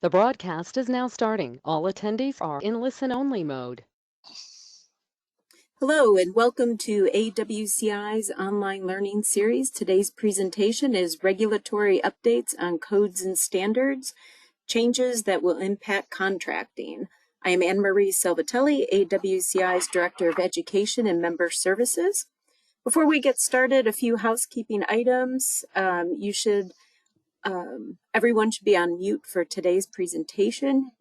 The broadcast is now starting. All attendees are in listen-only mode. Hello and welcome to AWCI's online learning series. Today's presentation is regulatory updates on codes and standards, changes that will impact contracting. I am Anne-Marie Salvatelli, AWCI's Director of Education and Member Services. Before we get started, a few housekeeping items. Everyone should be on mute for today's presentation.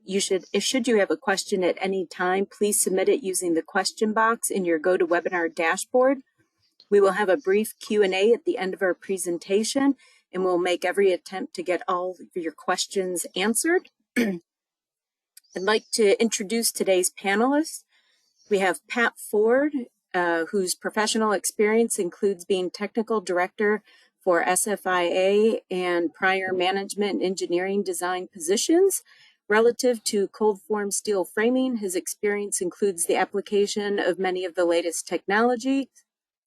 Should you have a question at any time, please submit it using the question box in your GoToWebinar dashboard. We will have a brief Q&A at the end of our presentation, and we'll make every attempt to get all of your questions answered. I'd like to introduce today's panelists. We have Pat Ford, whose professional experience includes being Technical Director for SFIA and prior management engineering design positions. Relative to cold form steel framing, his experience includes the application of many of the latest technology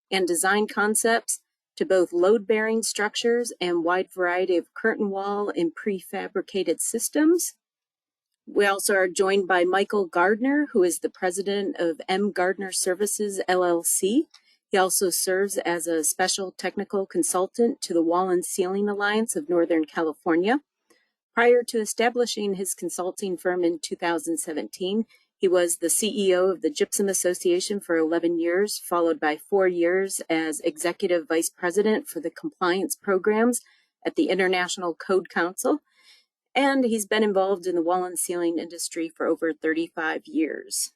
and design concepts to both load-bearing structures and wide variety of curtain wall and prefabricated systems. We also are joined by Michael Gardner, who is the president of M. Gardner Services, LLC. He also serves as a special technical consultant to the Wall and Ceiling Alliance of Northern California. Prior to establishing his consulting firm in 2017, he was the CEO of the Gypsum Association for 11 years, followed by 4 years as Executive Vice President for the compliance programs at the International Code Council. And he's been involved in the wall and ceiling industry for over 35 years.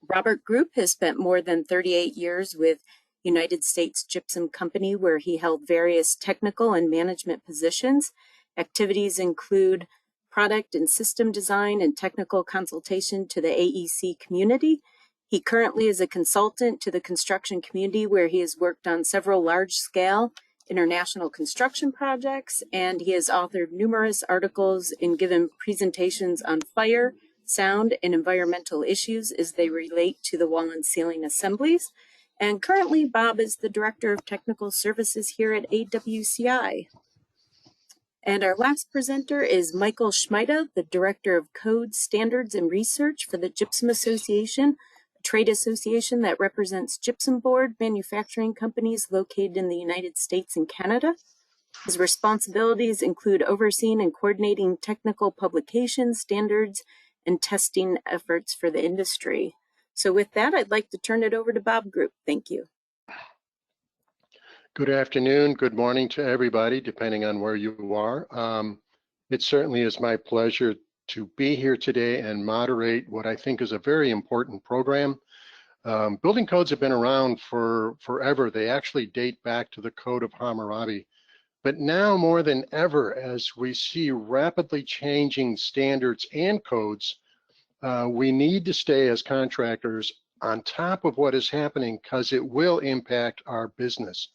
Robert Group has spent more than 38 years with United States Gypsum Company, where he held various technical and management positions. Activities include product and system design and technical consultation to the AEC community. He currently is a consultant to the construction community, where he has worked on several large-scale international construction projects, and he has authored numerous articles and given presentations on fire, sound, and environmental issues as they relate to the wall and ceiling assemblies. And currently, Bob is the Director of Technical Services here at AWCI. And our last presenter is Michael Schmeida, the Director of Code, Standards, and Research for the Gypsum Association, a trade association that represents gypsum board manufacturing companies located in the United States and Canada. His responsibilities include overseeing and coordinating technical publications, standards, and testing efforts for the industry. So with that, I'd like to turn it over to Bob Group. Thank you. Good afternoon, good morning to everybody, depending on where you are. It certainly is my pleasure to be here today and moderate what I think is a very important program. Building codes have been around for forever. They actually date back to the Code of Hammurabi. But now more than ever, as we see rapidly changing standards and codes, we need to stay as contractors on top of what is happening, because it will impact our business.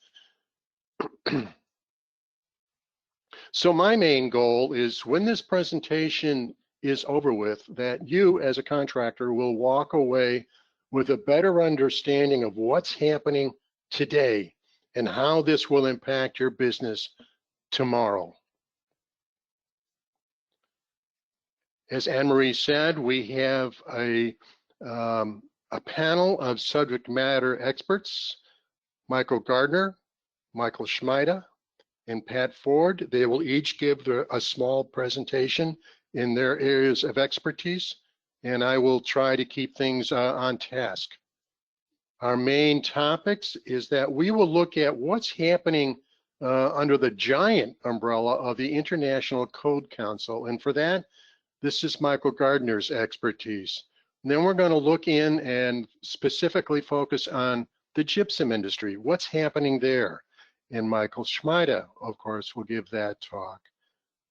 So my main goal is, when this presentation is over with, that you as a contractor will walk away with a better understanding of what's happening today and how this will impact your business tomorrow. As Anne-Marie said, we have a panel of subject matter experts: Michael Gardner, Michael Schmeida, and Pat Ford. They will each give a small presentation in their areas of expertise, and I will try to keep things on task. Our main topics is that we will look at what's happening under the giant umbrella of the International Code Council, and for that, this is Michael Gardner's expertise. And then we're going to look in and specifically focus on the gypsum industry, what's happening there. And Michael Schmeida, of course, will give that talk.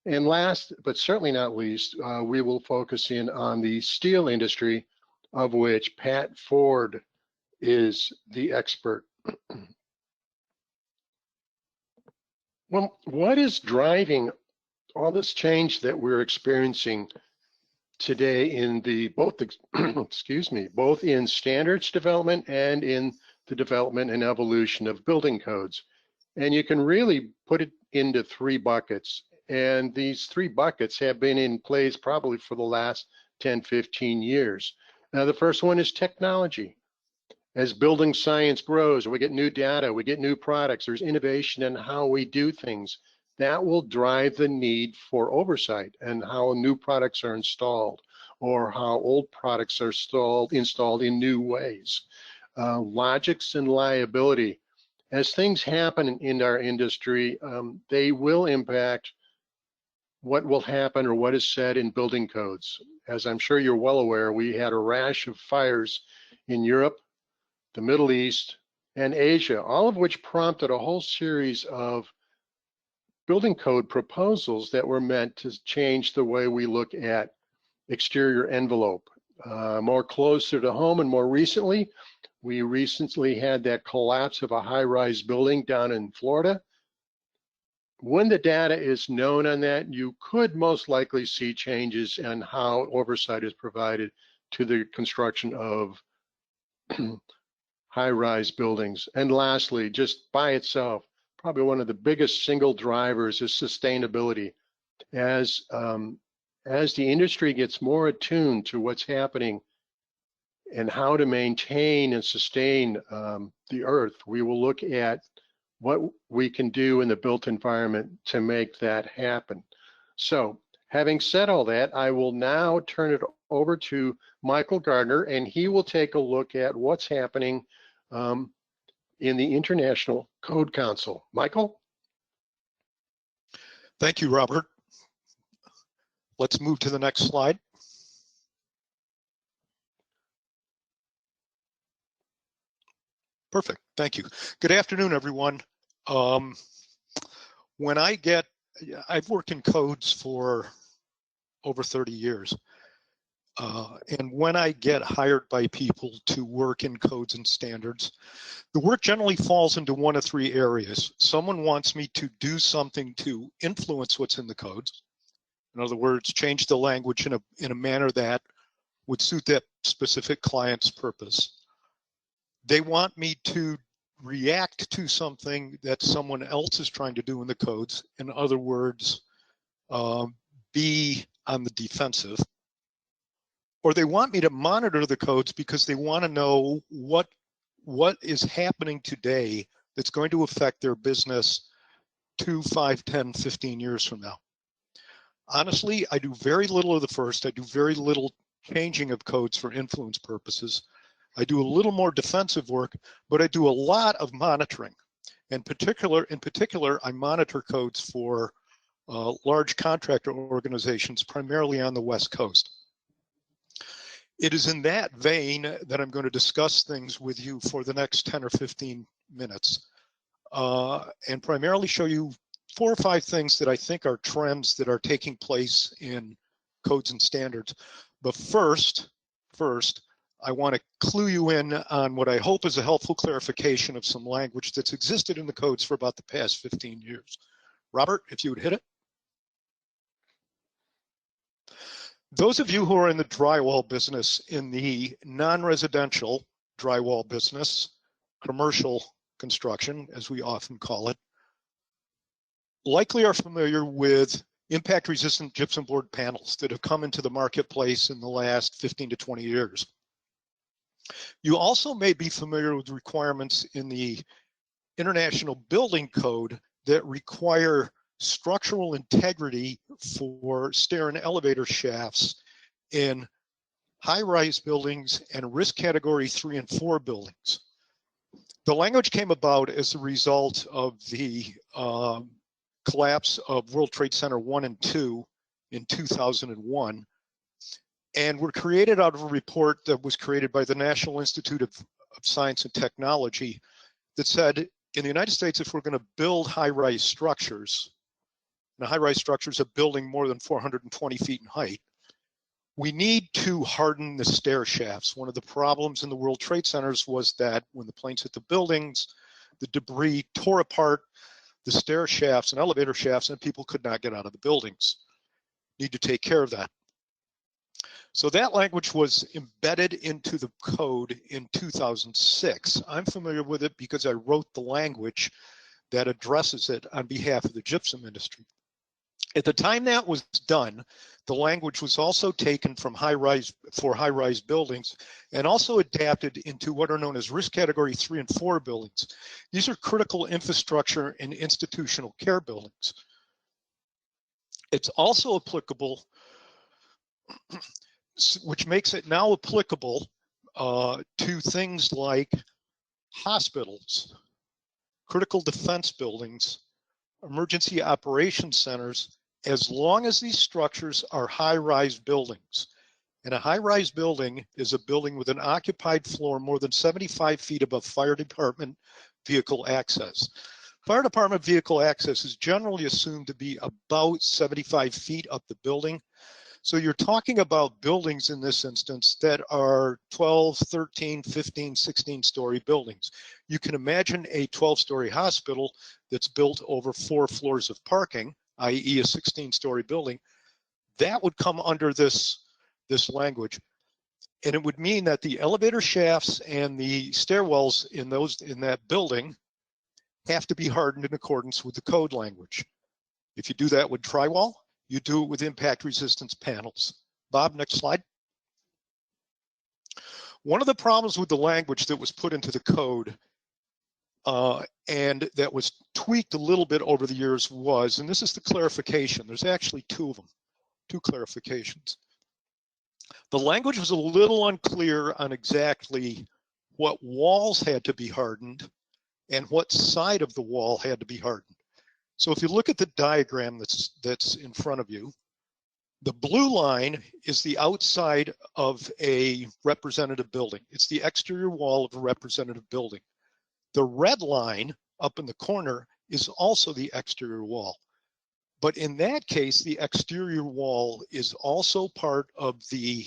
And last, but certainly not least, we will focus in on the steel industry, of which Pat Ford is the expert. Well, what is driving all this change that we're experiencing today in both in standards development and in the development and evolution of building codes? And you can really put it into three buckets. And these three buckets have been in place probably for the last 10, 15 years. Now, the first one is technology. As building science grows, we get new data, we get new products, there's innovation in how we do things. That will drive the need for oversight and how new products are installed or how old products are installed in new ways. Logics and liability. As things happen in our industry, they will impact what will happen or what is said in building codes. As I'm sure you're well aware, we had a rash of fires in Europe, the Middle East, and Asia, all of which prompted a whole series of building code proposals that were meant to change the way we look at exterior envelope. More closer to home and more recently, we recently had that collapse of a high-rise building down in Florida. When the data is known on that, you could most likely see changes in how oversight is provided to the construction of high-rise buildings. And lastly, just by itself, probably one of the biggest single drivers is sustainability. As the industry gets more attuned to what's happening and how to maintain and sustain the earth, we will look at what we can do in the built environment to make that happen. So, having said all that, I will now turn it over to Michael Gardner, and he will take a look at what's happening in the International Code Council. Michael? Thank you, Robert. Let's move to the next slide. Perfect, thank you. Good afternoon, everyone. I've worked in codes for over 30 years. And when I get hired by people to work in codes and standards, the work generally falls into one of three areas. Someone wants me to do something to influence what's in the codes. In other words, change the language in a manner that would suit that specific client's purpose. They want me to react to something that someone else is trying to do in the codes. In other words, be on the defensive. Or they want me to monitor the codes because they want to know what is happening today that's going to affect their business 2, 5, 10, 15 years from now. Honestly, I do very little of the first. I do very little changing of codes for influence purposes. I do a little more defensive work, but I do a lot of monitoring. In particular, I monitor codes for large contractor organizations, primarily on the West Coast. It is in that vein that I'm going to discuss things with you for the next 10 or 15 minutes and primarily show you 4 or 5 things that I think are trends that are taking place in codes and standards. But first, I want to clue you in on what I hope is a helpful clarification of some language that's existed in the codes for about the past 15 years. Robert, if you would hit it. Those of you who are in the drywall business, in the non-residential drywall business, commercial construction, as we often call it, likely are familiar with impact-resistant gypsum board panels that have come into the marketplace in the last 15 to 20 years. You also may be familiar with requirements in the International Building Code that require structural integrity for stair and elevator shafts in high-rise buildings and risk category 3 and 4 buildings. The language came about as a result of the collapse of World Trade Center 1 and 2 in 2001, and were created out of a report that was created by the National Institute of Science and Technology that said, in the United States, if we're going to build high-rise structures, and a high-rise structure is a building more than 420 feet in height, we need to harden the stair shafts. One of the problems in the World Trade Centers was that when the planes hit the buildings, the debris tore apart the stair shafts and elevator shafts, and people could not get out of the buildings. Need to take care of that. So that language was embedded into the code in 2006. I'm familiar with it because I wrote the language that addresses it on behalf of the gypsum industry. At the time that was done, the language was also taken from high-rise buildings and also adapted into what are known as risk category 3 and 4 buildings. These are critical infrastructure and institutional care buildings. It's also applicable, which makes it now applicable to things like hospitals, critical defense buildings, emergency operations centers, as long as these structures are high-rise buildings. And a high-rise building is a building with an occupied floor more than 75 feet above fire department vehicle access. Fire department vehicle access is generally assumed to be about 75 feet up the building. So you're talking about buildings in this instance that are 12, 13, 15, 16-story buildings. You can imagine a 12-story hospital that's built over 4 floors of parking, i.e. a 16-story building. That would come under this language. And it would mean that the elevator shafts and the stairwells in that building have to be hardened in accordance with the code language. If you do that with drywall, you do it with impact resistance panels. Bob, next slide. One of the problems with the language that was put into the code and that was tweaked a little bit over the years was, and this is the clarification, there's actually 2 of them, 2 clarifications. The language was a little unclear on exactly what walls had to be hardened and what side of the wall had to be hardened. So if you look at the diagram that's in front of you, the blue line is the outside of a representative building. It's the exterior wall of a representative building. The red line up in the corner is also the exterior wall. But in that case, the exterior wall is also part of the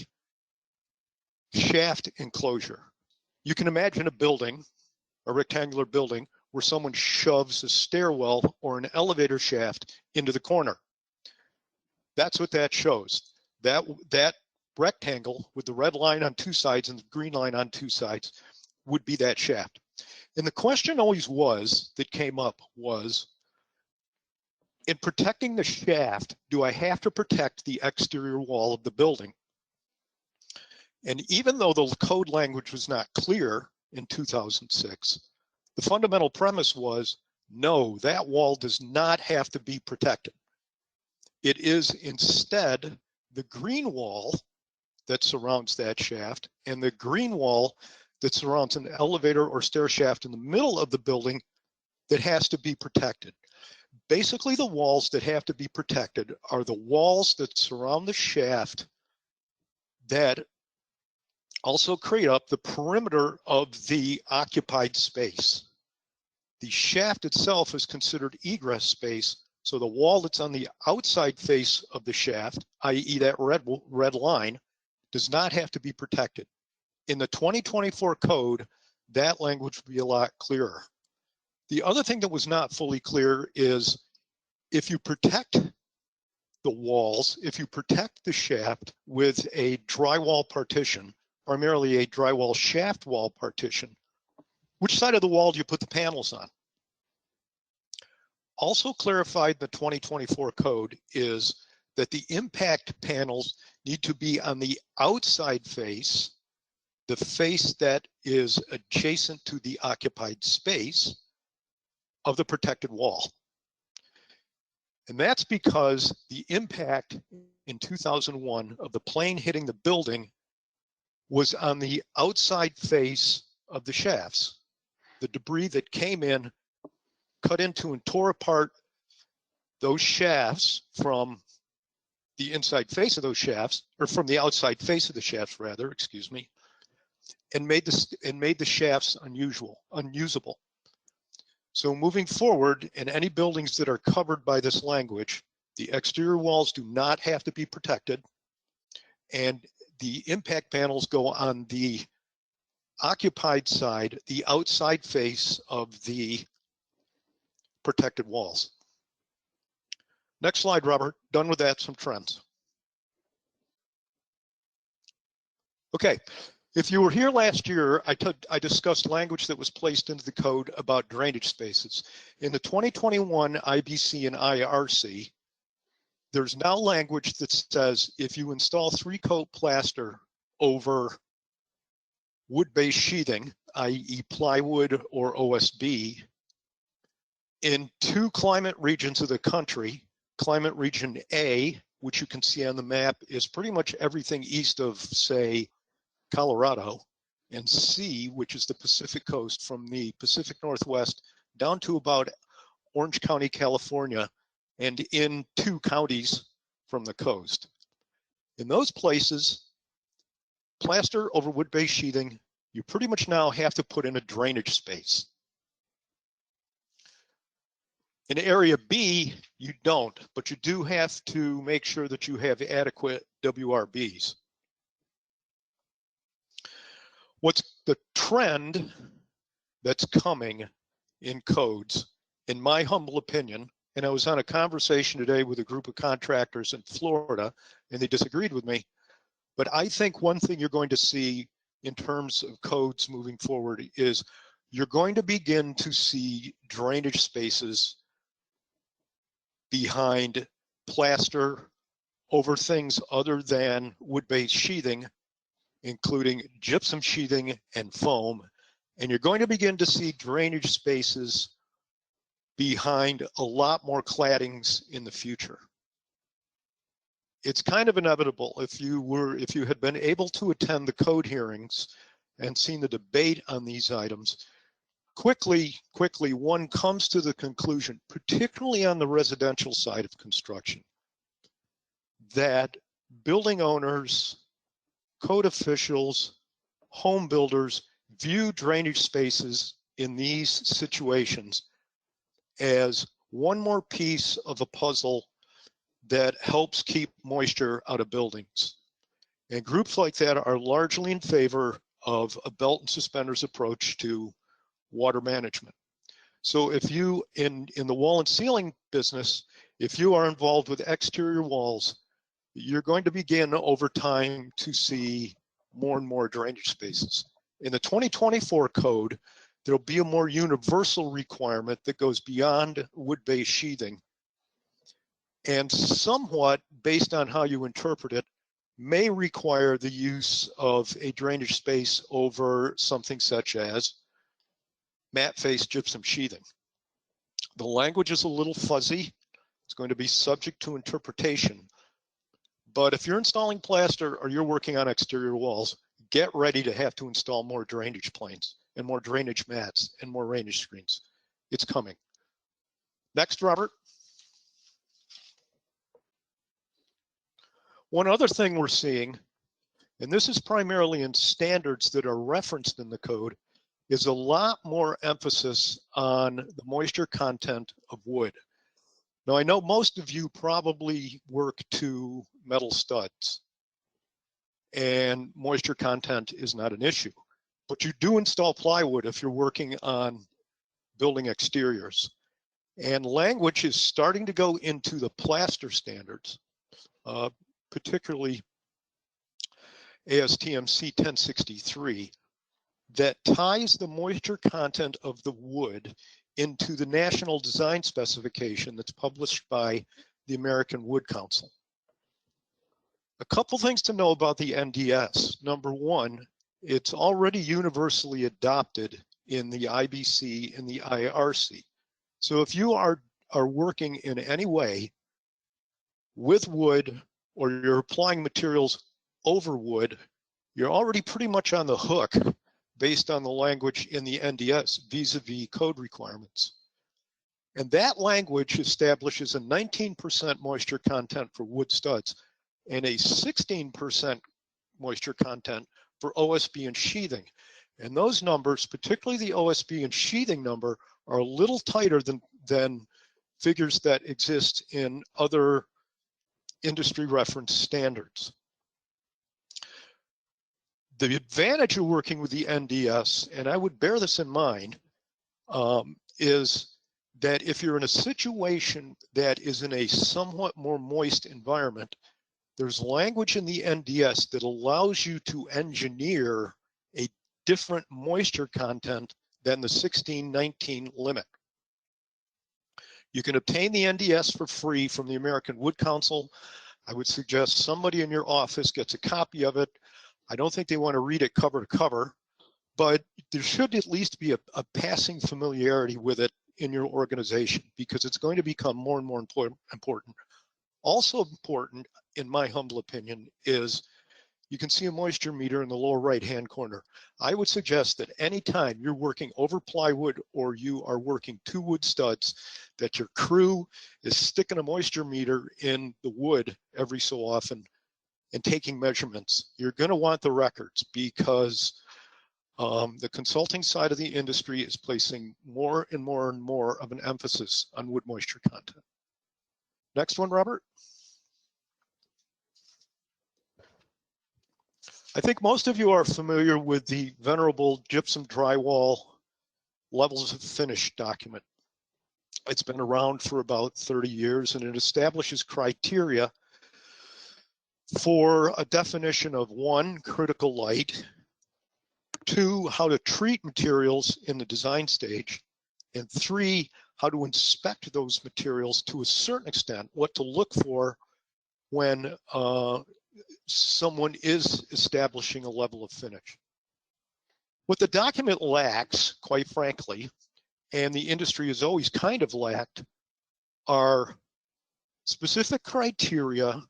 shaft enclosure. You can imagine a building, a rectangular building, where someone shoves a stairwell or an elevator shaft into the corner. That's what that shows. That rectangle with the red line on 2 sides and the green line on 2 sides would be that shaft. And the question always that came up was, in protecting the shaft, do I have to protect the exterior wall of the building? And even though the code language was not clear in 2006, the fundamental premise was, no, that wall does not have to be protected. It is instead the green wall that surrounds that shaft and the green wall that surrounds an elevator or stair shaft in the middle of the building that has to be protected. Basically, the walls that have to be protected are the walls that surround the shaft that also create up the perimeter of the occupied space. The shaft itself is considered egress space, so the wall that's on the outside face of the shaft, i.e. that red line, does not have to be protected. In the 2024 code, that language would be a lot clearer. The other thing that was not fully clear is if you protect the walls, if you protect the shaft with a drywall partition, primarily a drywall shaft wall partition, which side of the wall do you put the panels on? Also clarified in the 2024 code is that the impact panels need to be on the outside face, the face that is adjacent to the occupied space of the protected wall. And that's because the impact in 2001 of the plane hitting the building was on the outside face of the shafts. The debris that came in cut into and tore apart those shafts from the inside face of those shafts, or from the outside face of the shafts rather, excuse me, and made the shafts unusable. So moving forward, in any buildings that are covered by this language, the exterior walls do not have to be protected, and the impact panels go on the occupied side, the outside face of the protected walls. Next slide, Robert. Done with that, some trends. Okay, if you were here last year, I discussed language that was placed into the code about drainage spaces. In the 2021 IBC and IRC, There's now language that says if you install 3-coat plaster over wood-based sheathing, i.e. plywood or OSB, in 2 climate regions of the country, climate region A, which you can see on the map, is pretty much everything east of, say, Colorado, and C, which is the Pacific coast from the Pacific Northwest down to about Orange County, California, and in 2 counties from the coast. In those places, plaster over wood-based sheathing, you pretty much now have to put in a drainage space. In area B, you don't, but you do have to make sure that you have adequate WRBs. What's the trend that's coming in codes, in my humble opinion, and I was on a conversation today with a group of contractors in Florida, and they disagreed with me, but I think one thing you're going to see in terms of codes moving forward is you're going to begin to see drainage spaces behind plaster over things other than wood-based sheathing, including gypsum sheathing and foam. And you're going to begin to see drainage spaces behind a lot more claddings in the future. It's kind of inevitable. If you had been able to attend the code hearings and seen the debate on these items, quickly one comes to the conclusion, particularly on the residential side of construction, that building owners, code officials, home builders view drainage spaces in these situations as one more piece of a puzzle that helps keep moisture out of buildings. And groups like that are largely in favor of a belt and suspenders approach to water management. So if you, in the wall and ceiling business, if you are involved with exterior walls, you're going to begin over time to see more and more drainage spaces. In the 2024 code, there'll be a more universal requirement that goes beyond wood-based sheathing, and somewhat based on how you interpret it, may require the use of a drainage space over something such as matte-faced gypsum sheathing. The language is a little fuzzy. It's going to be subject to interpretation. But if you're installing plaster or you're working on exterior walls, get ready to have to install more drainage planes and more drainage mats and more drainage screens. It's coming. Next, Robert. One other thing we're seeing, and this is primarily in standards that are referenced in the code, is a lot more emphasis on the moisture content of wood. Now, I know most of you probably work to metal studs, and moisture content is not an issue, but you do install plywood if you're working on building exteriors. And language is starting to go into the plaster standards, particularly ASTM C1063, that ties the moisture content of the wood into the National Design Specification that's published by the American Wood Council. A couple things to know about the NDS. Number one, it's already universally adopted in the IBC and the IRC. So if you are working in any way with wood or you're applying materials over wood, you're already pretty much on the hook based on the language in the NDS vis-a-vis code requirements. And that language establishes a 19% moisture content for wood studs and a 16% moisture content for OSB and sheathing. And those numbers, particularly the OSB and sheathing number, are a little tighter than figures that exist in other industry reference standards. The advantage of working with the NDS, and I would bear this in mind, is that if you're in a situation that is in a somewhat more moist environment, there's language in the NDS that allows you to engineer a different moisture content than the 16-19 limit. You can obtain the NDS for free from the American Wood Council. I would suggest somebody in your office gets a copy of it. I don't think they want to read it cover to cover, but there should at least be a passing familiarity with it in your organization, because it's going to become more and more important. Also important, in my humble opinion, is you can see a moisture meter in the lower right-hand corner. I would suggest that anytime you're working over plywood or you are working 2 wood studs, that your crew is sticking a moisture meter in the wood every so often and taking measurements. You're going to want the records, because the consulting side of the industry is placing more and more and more of an emphasis on wood moisture content. Next one, Robert. I think most of you are familiar with the venerable gypsum drywall levels of finish document. It's been around for about 30 years, and it establishes criteria for a definition of 1, critical light, 2, how to treat materials in the design stage, and 3, how to inspect those materials to a certain extent, what to look for when someone is establishing a level of finish. What the document lacks, quite frankly, and the industry has always kind of lacked, are specific criteria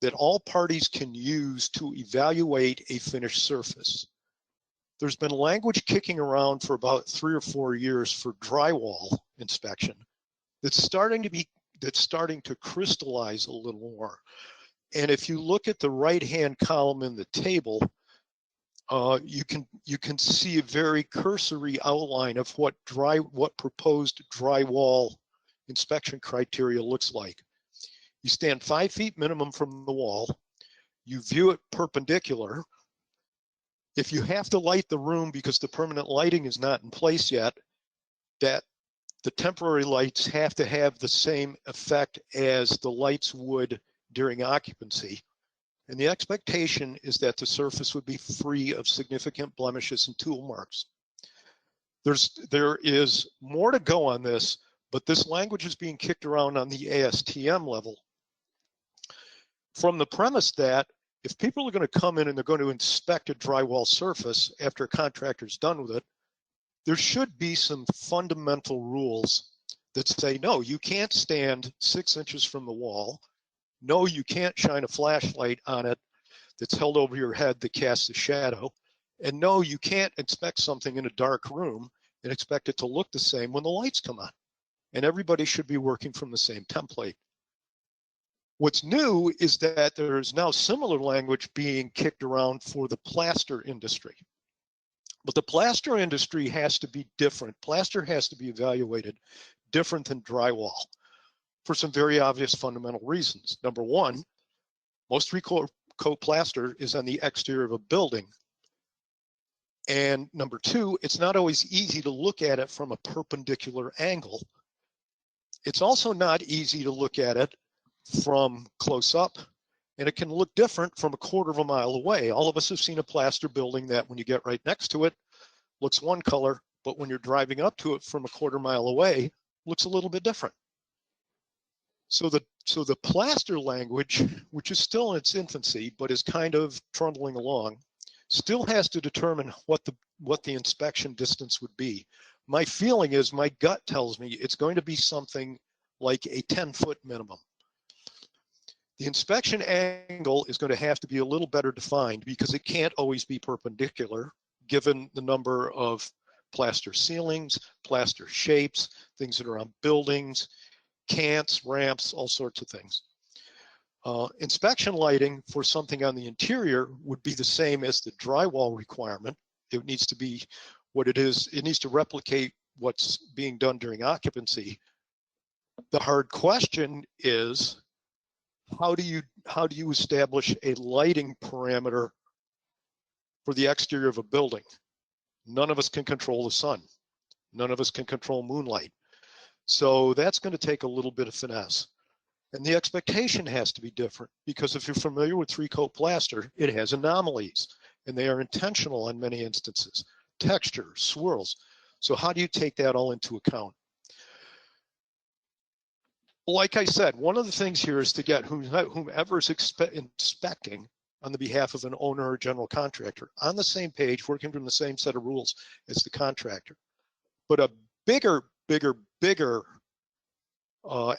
that all parties can use to evaluate a finished surface. There's been language kicking around for about 3 or 4 years for drywall inspection that's starting to crystallize a little more. And if you look at the right-hand column in the table, you can see a very cursory outline of what proposed drywall inspection criteria looks like. You stand 5 feet minimum from the wall. You view it perpendicular. If you have to light the room because the permanent lighting is not in place yet, that the temporary lights have to have the same effect as the lights would during occupancy. And the expectation is that the surface would be free of significant blemishes and tool marks. There is more to go on this, but this language is being kicked around on the ASTM level from the premise that if people are going to come in and they're going to inspect a drywall surface after a contractor's done with it, there should be some fundamental rules that say, no, you can't stand 6 inches from the wall. No, you can't shine a flashlight on it that's held over your head that casts a shadow. And no, you can't inspect something in a dark room and expect it to look the same when the lights come on. And everybody should be working from the same template. What's new is that there's now similar language being kicked around for the plaster industry. But the plaster industry has to be different. Plaster has to be evaluated different than drywall for some very obvious fundamental reasons. Number one, most recoat plaster is on the exterior of a building. And number two, it's not always easy to look at it from a perpendicular angle. It's also not easy to look at it from close up, and it can look different from a quarter of a mile away. All of us have seen a plaster building that when you get right next to it, looks one color, but when you're driving up to it from a quarter mile away, looks a little bit different. So the plaster language, which is still in its infancy, but is kind of trundling along, still has to determine what the inspection distance would be. My feeling is, my gut tells me it's going to be something like a 10-foot minimum. The inspection angle is going to have to be a little better defined because it can't always be perpendicular given the number of plaster ceilings, plaster shapes, things that are on buildings, cants, ramps, all sorts of things. Inspection lighting for something on the interior would be the same as the drywall requirement. It needs to be what it is. It needs to replicate what's being done during occupancy. The hard question is, how do you establish a lighting parameter for the exterior of a building? None of us can control the sun. None of us can control moonlight. So that's going to take a little bit of finesse. And the expectation has to be different because if you're familiar with three-coat plaster, it has anomalies and they are intentional in many instances. Texture, swirls. So how do you take that all into account? like I said, one of the things here is to get whomever's inspecting on the behalf of an owner or general contractor on the same page, working from the same set of rules as the contractor. But a bigger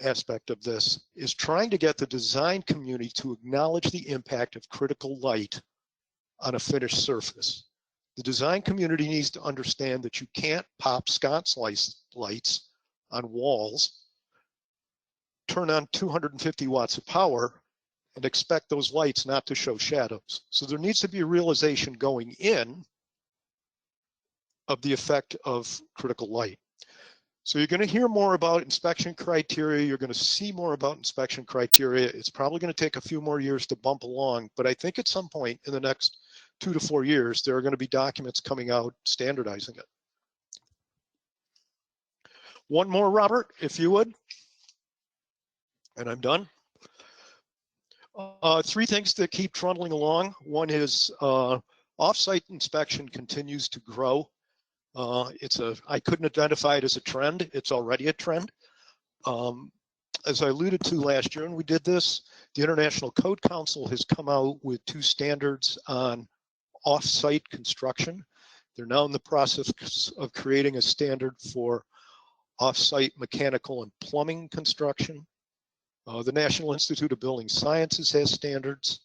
aspect of this is trying to get the design community to acknowledge the impact of critical light on a finished surface. The design community needs to understand that you can't pop sconce lights on walls, turn on 250 watts of power, and expect those lights not to show shadows. So there needs to be a realization going in of the effect of critical light. So you're going to hear more about inspection criteria. You're going to see more about inspection criteria. It's probably going to take a few more years to bump along, but I think at some point in the next 2 to 4 years, there are going to be documents coming out standardizing it. One more, Robert, if you would, and I'm done. 3 things to keep trundling along. One is off-site inspection continues to grow. I couldn't identify it as a trend. It's already a trend. As I alluded to last year when we did this, the International Code Council has come out with 2 standards on off-site construction. They're now in the process of creating a standard for off-site mechanical and plumbing construction. The National Institute of Building Sciences has standards.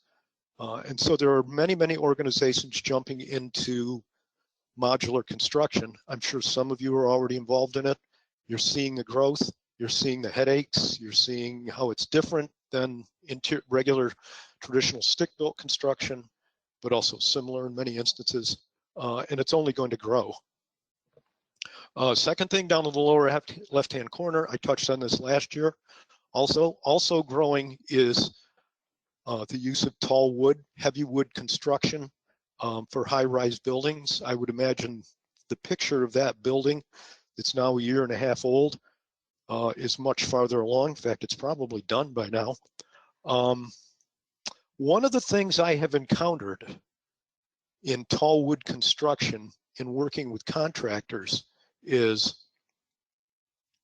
And so there are many organizations jumping into modular construction. I'm sure some of you are already involved in it. You're seeing the growth, you're seeing the headaches, you're seeing how it's different than regular traditional stick-built construction, but also similar in many instances, and it's only going to grow. Second thing down in the lower left-hand corner, I touched on this last year. Also growing is the use of tall wood, heavy wood construction for high-rise buildings. I would imagine the picture of that building that's now 1.5 years old is much farther along. In fact, it's probably done by now. One of the things I have encountered in tall wood construction in working with contractors is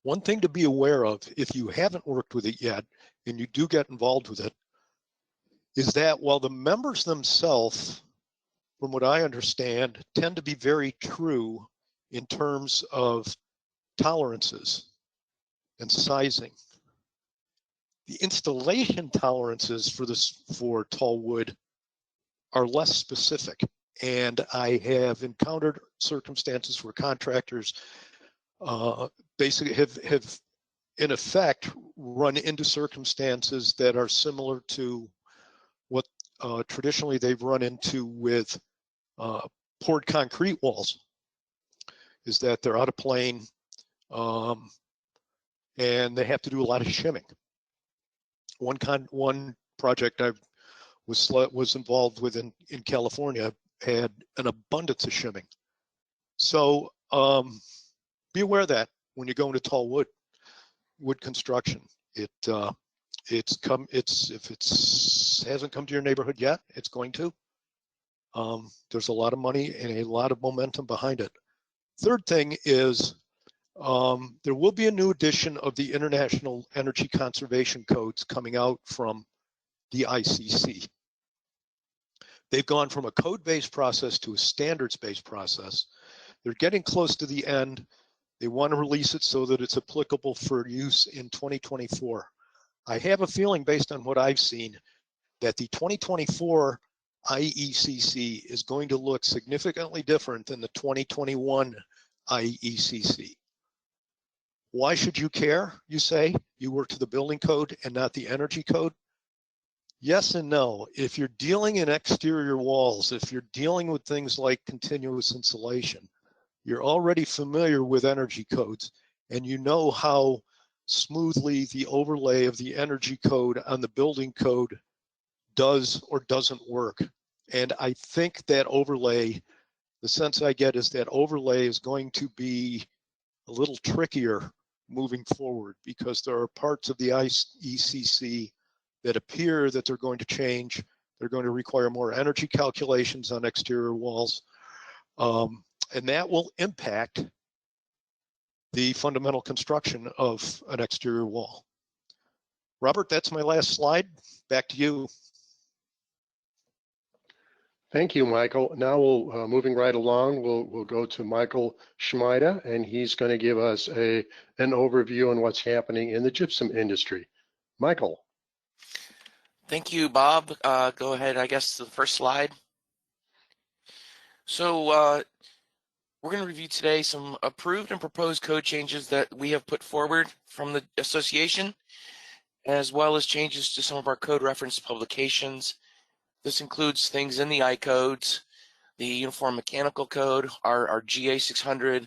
one thing to be aware of if you haven't worked with it yet and you do get involved with it is that while the members themselves, from what I understand, tend to be very true in terms of tolerances and sizing, the installation tolerances for tall wood are less specific. And I have encountered circumstances where contractors basically have in effect run into circumstances that are similar to what traditionally they've run into with poured concrete walls, is that they're out of plane and they have to do a lot of shimming. One project I was involved with in California had an abundance of shimming. So be aware of that when you go into tall wood construction. If it hasn't come to your neighborhood yet, it's going to. There's a lot of money and a lot of momentum behind it. Third thing is there will be a new edition of the International Energy Conservation Codes coming out from the ICC. They've gone from a code-based process to a standards-based process. They're getting close to the end. They want to release it so that it's applicable for use in 2024. I have a feeling, based on what I've seen, that the 2024 IECC is going to look significantly different than the 2021 IECC. Why should you care, you say? You work to the building code and not the energy code? Yes and no. If you're dealing in exterior walls, if you're dealing with things like continuous insulation, you're already familiar with energy codes and you know how smoothly the overlay of the energy code on the building code does or doesn't work. And I think that overlay, the sense I get is that overlay is going to be a little trickier moving forward because there are parts of the IECC that appear that they're going to change. They're going to require more energy calculations on exterior walls. And that will impact the fundamental construction of an exterior wall. Robert, that's my last slide. Back to you. Thank you, Michael. Now we'll, moving right along, we'll go to Michael Schmida, and he's going to give us an overview on what's happening in the gypsum industry. Michael. Thank you, Bob. Go ahead, I guess, the first slide. So we're going to review today some approved and proposed code changes that we have put forward from the association, as well as changes to some of our code reference publications. This includes things in the I codes, the Uniform Mechanical Code, our GA 600,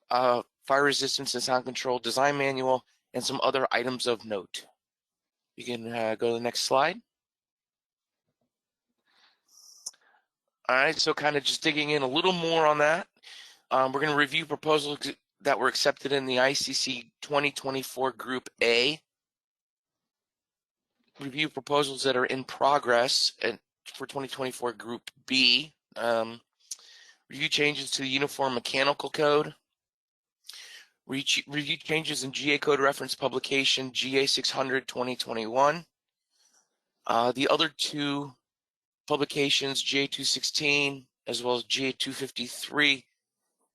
Fire Resistance and Sound Control Design Manual, and some other items of note. You can go to the next slide. All right, so kind of just digging in a little more on that. We're going to review proposals that were accepted in the ICC 2024 Group A. Review proposals that are in progress for 2024 Group B. Review changes to the Uniform Mechanical Code. Review changes in GA Code Reference Publication GA 600 2021. The other two publications, GA 216 as well as GA 253,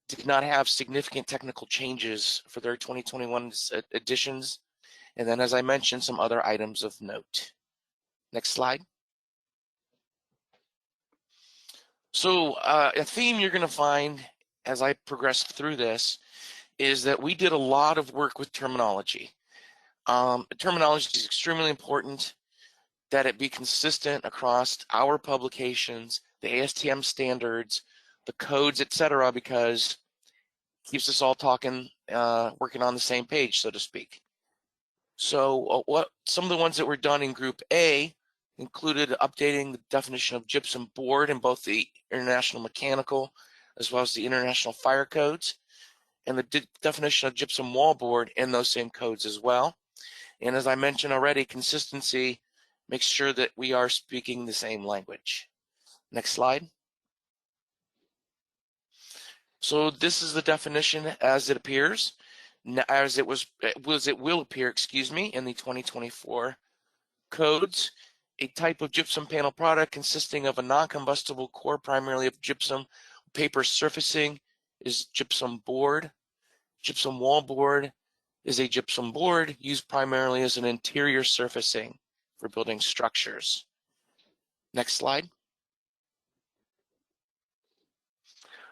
did not have significant technical changes for their 2021 editions. And then, as I mentioned, some other items of note. Next slide. So a theme you're going to find as I progress through this is that we did a lot of work with terminology. Terminology is extremely important, that it be consistent across our publications, the ASTM standards, the codes, etc., because it keeps us all talking, working on the same page, so to speak. So what some of the ones that were done in Group A included updating the definition of gypsum board in both the International Mechanical as well as the International Fire Codes, and the definition of gypsum wall board in those same codes as well. And as I mentioned already, consistency makes sure that we are speaking the same language. Next slide. So this is the definition as it appears, as it will appear, excuse me, in the 2024 codes. A type of gypsum panel product consisting of a non-combustible core primarily of gypsum paper surfacing is gypsum board. Gypsum wall board is a gypsum board used primarily as an interior surfacing for building structures. Next slide.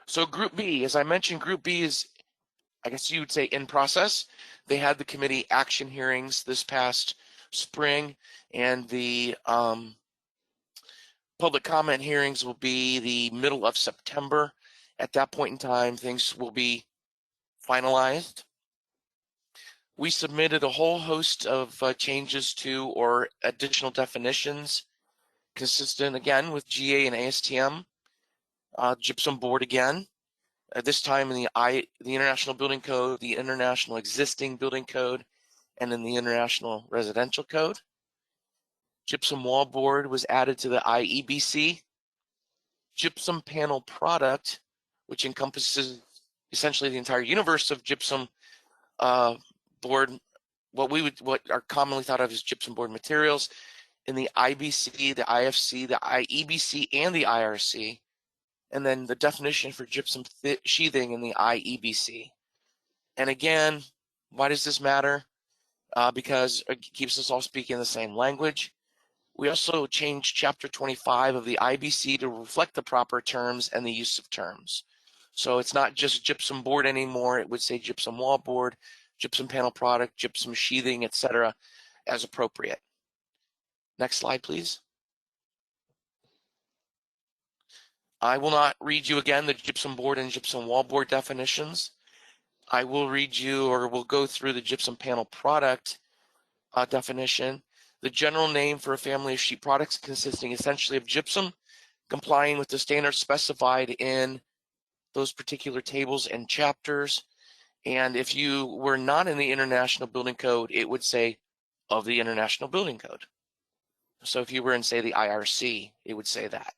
So Group B, as I mentioned, Group B is, I guess you would say, in process. They had the committee action hearings this past spring, and the public comment hearings will be the middle of September. At that point in time, things will be finalized. We submitted a whole host of changes to or additional definitions consistent again with GA and ASTM. Gypsum board again, this time in the International Building Code, the International Existing Building Code, and in the International Residential Code. Gypsum wall board was added to the IEBC. Gypsum panel product, which encompasses essentially the entire universe of gypsum board, what are commonly thought of as gypsum board materials, in the IBC, the IFC, the IEBC, and the IRC, and then the definition for gypsum sheathing in the IEBC. And again, why does this matter? Because it keeps us all speaking the same language. We also changed Chapter 25 of the IBC to reflect the proper terms and the use of terms. So it's not just gypsum board anymore. It would say gypsum wall board, gypsum panel product, gypsum sheathing, etc., as appropriate. Next slide, please. I will not read you again the gypsum board and gypsum wall board definitions. I will read you, or we'll go through the gypsum panel product definition. The general name for a family of sheet products consisting essentially of gypsum, complying with the standards specified in those particular tables and chapters. And if you were not in the International Building Code, it would say of the International Building Code. So if you were in, say, the IRC, it would say that.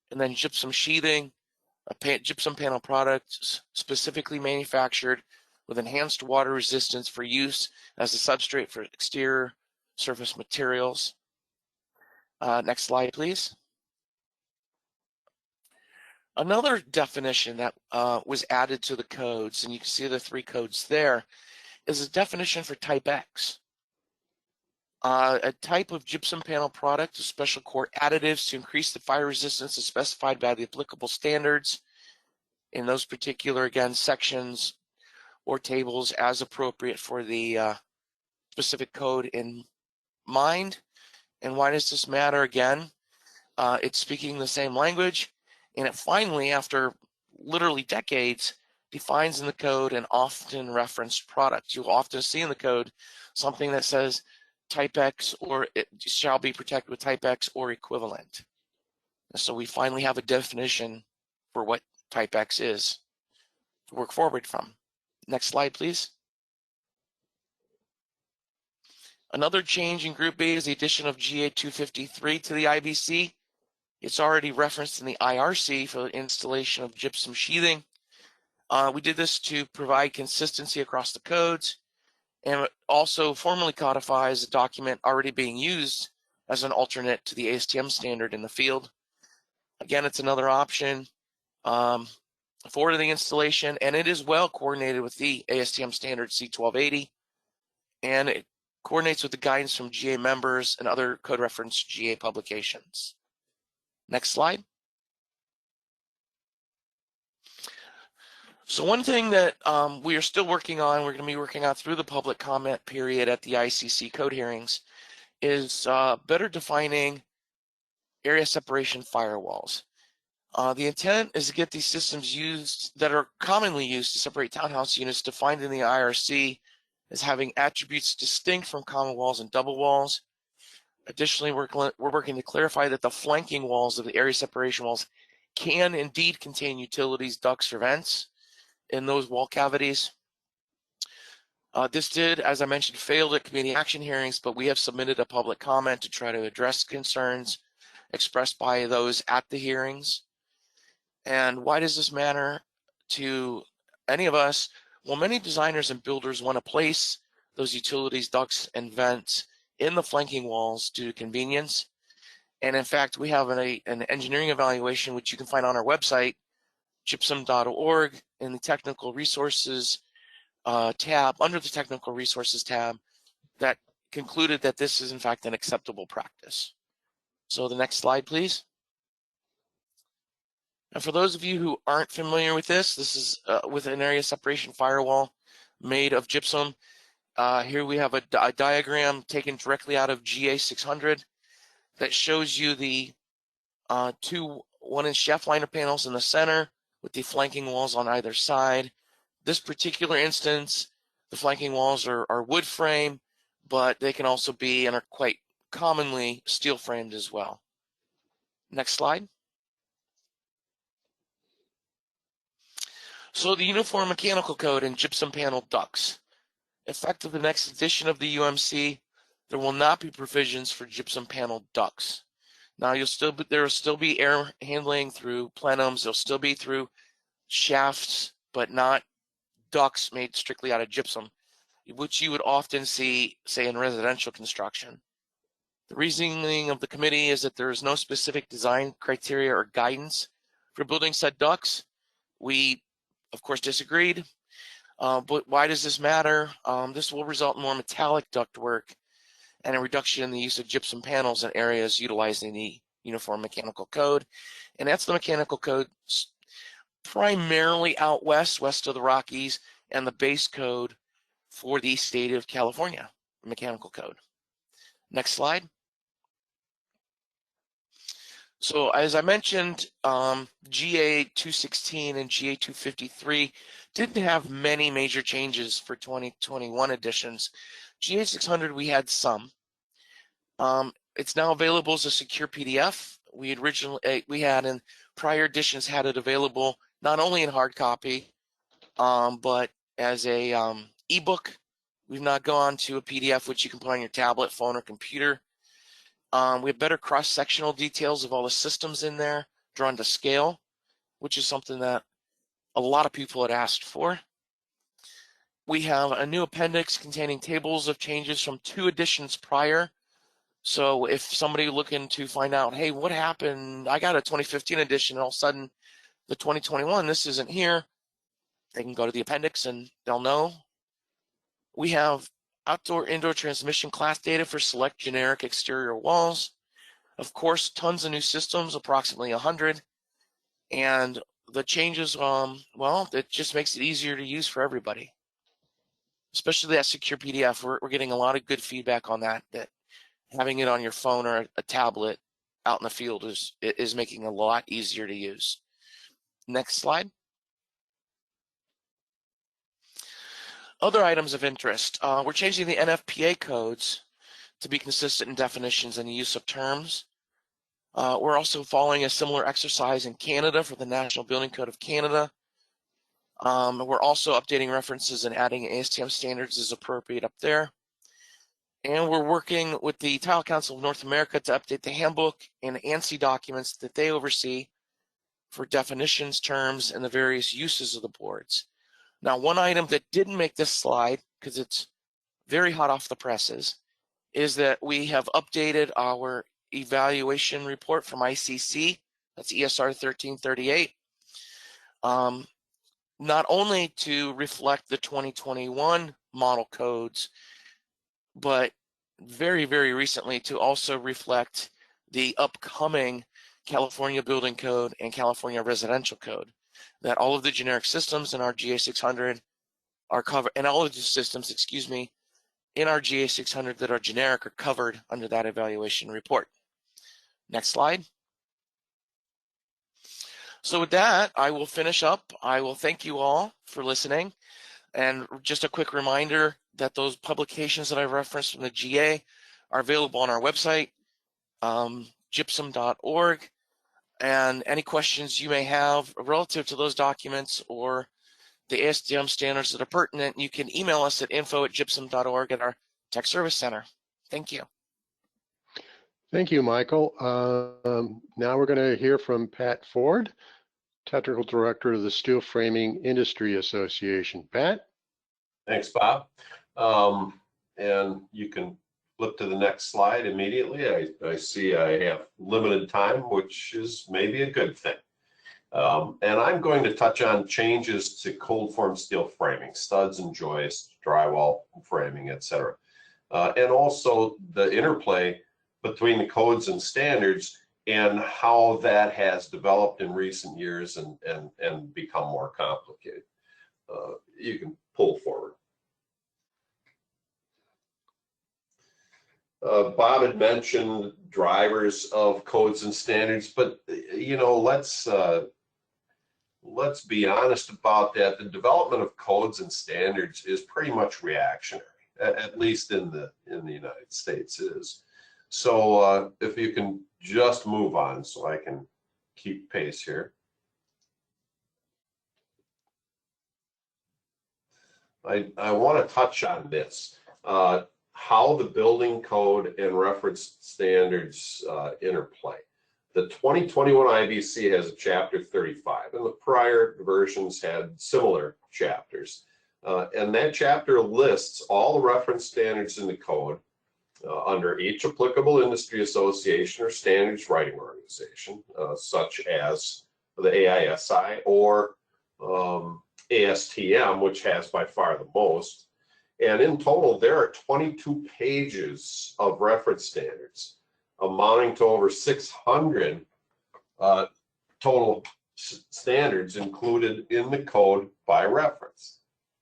And then gypsum sheathing, a gypsum panel product specifically manufactured with enhanced water resistance for use as a substrate for exterior surface materials. Next slide, please. Another definition that was added to the codes, and you can see the 3 codes there, is a definition for type X. A type of gypsum panel product with special core additives to increase the fire resistance as specified by the applicable standards in those particular, again, sections or tables as appropriate for the specific code in mind. And why does this matter? Again, it's speaking the same language, and it finally, after literally decades, defines in the code an often referenced product. You'll often see in the code something that says type X, or it shall be protected with type X or equivalent. And so we finally have a definition for what type X is to work forward from. Next slide, please. Another change in Group B is the addition of GA253 to the IBC. It's already referenced in the IRC for the installation of gypsum sheathing. We did this to provide consistency across the codes, and it also formally codifies a document already being used as an alternate to the ASTM standard in the field. Again, it's another option for the installation, and it is well coordinated with the ASTM standard C1280, and it coordinates with the guidance from GA members and other code reference GA publications. Next slide. So one thing that we are still working on, we're going to be working on through the public comment period at the ICC code hearings, is better defining area separation firewalls. The intent is to get these systems used that are commonly used to separate townhouse units defined in the IRC as having attributes distinct from common walls and double walls. Additionally, we're working to clarify that the flanking walls of the area separation walls can indeed contain utilities, ducts, or vents in those wall cavities. This did, as I mentioned, fail at committee action hearings, but we have submitted a public comment to try to address concerns expressed by those at the hearings. And why does this matter to any of us? Well, many designers and builders want to place those utilities, ducts, and vents in the flanking walls due to convenience. And in fact, we have an engineering evaluation, which you can find on our website, gypsum.org, in the technical resources tab, under the technical resources tab, that concluded that this is in fact an acceptable practice. So the next slide, please. And for those of you who aren't familiar with this is with an area separation firewall made of gypsum. Here we have a diagram taken directly out of GA600 that shows you the 2 1-inch shaft liner panels in the center with the flanking walls on either side. This particular instance, the flanking walls are wood frame, but they can also be and are quite commonly steel framed as well. Next slide. So the Uniform Mechanical Code and gypsum panel ducts. Effective the next edition of the UMC, there will not be provisions for gypsum panel ducts. Now there will still be air handling through plenums. There'll still be through shafts, but not ducts made strictly out of gypsum, which you would often see, say, in residential construction. The reasoning of the committee is that there is no specific design criteria or guidance for building said ducts. We, of course, disagreed. But why does this matter? This will result in more metallic ductwork and a reduction in the use of gypsum panels in areas utilizing the Uniform Mechanical Code. And that's the mechanical code primarily out west of the Rockies, and the base code for the state of California Mechanical Code. Next slide. So as I mentioned, GA216 and GA253 didn't have many major changes for 2021 editions. GA600, we had some. It's now available as a secure PDF. We had in prior editions had it available not only in hard copy, but as a ebook. We've now gone to a PDF which you can put on your tablet, phone, or computer. We have better cross-sectional details of all the systems in there, drawn to scale, which is something that a lot of people had asked for. We have a new appendix containing tables of changes from 2 editions prior. So if somebody looking to find out, hey, what happened? I got a 2015 edition and all of a sudden the 2021, this isn't here. They can go to the appendix and they'll know. We have outdoor-indoor transmission class data for select generic exterior walls. Of course, tons of new systems, approximately 100. And the changes, well, it just makes it easier to use for everybody. Especially that secure PDF, we're getting a lot of good feedback on that having it on your phone or a tablet out in the field is making it a lot easier to use. Next slide. Other items of interest. We're changing the NFPA codes to be consistent in definitions and use of terms. We're also following a similar exercise in Canada for the National Building Code of Canada. We're also updating references and adding ASTM standards as appropriate up there. And we're working with the Tile Council of North America to update the handbook and ANSI documents that they oversee for definitions, terms, and the various uses of the boards. Now, one item that didn't make this slide, because it's very hot off the presses, is that we have updated our evaluation report from ICC, that's ESR 1338, not only to reflect the 2021 model codes, but very, very recently to also reflect the upcoming California Building Code and California Residential Code, that all of the generic systems in our GA600 are covered, and all of the systems, excuse me, in our GA600 that are generic are covered under that evaluation report. Next slide. So with that, I will finish up. I will thank you all for listening. And just a quick reminder that those publications that I referenced from the GA are available on our website, gypsum.org. And any questions you may have relative to those documents or the ASTM standards that are pertinent, you can email us at info@gypsum.org at our Tech Service Center. Thank you. Thank you, Michael. Now we're going to hear from Pat Ford, Technical Director of the Steel Framing Industry Association. Pat? Thanks, Bob. And you can flip to the next slide immediately. I see I have limited time, which is maybe a good thing. And I'm going to touch on changes to cold form steel framing, studs and joists, drywall framing, etc. And also the interplay between the codes and standards and how that has developed in recent years and become more complicated. You can pull forward. Bob had mentioned drivers of codes and standards, but you know, let's be honest about that. The development of codes and standards is pretty much reactionary, at least in the United States it is. So if you can just move on so I can keep pace here. I want to touch on this, how the building code and reference standards interplay. The 2021 IBC has a chapter 35, and the prior versions had similar chapters. And that chapter lists all the reference standards in the code under each applicable industry association or standards writing organization, such as the AISI or ASTM, which has by far the most. And in total, there are 22 pages of reference standards, amounting to over 600 total standards included in the code by reference.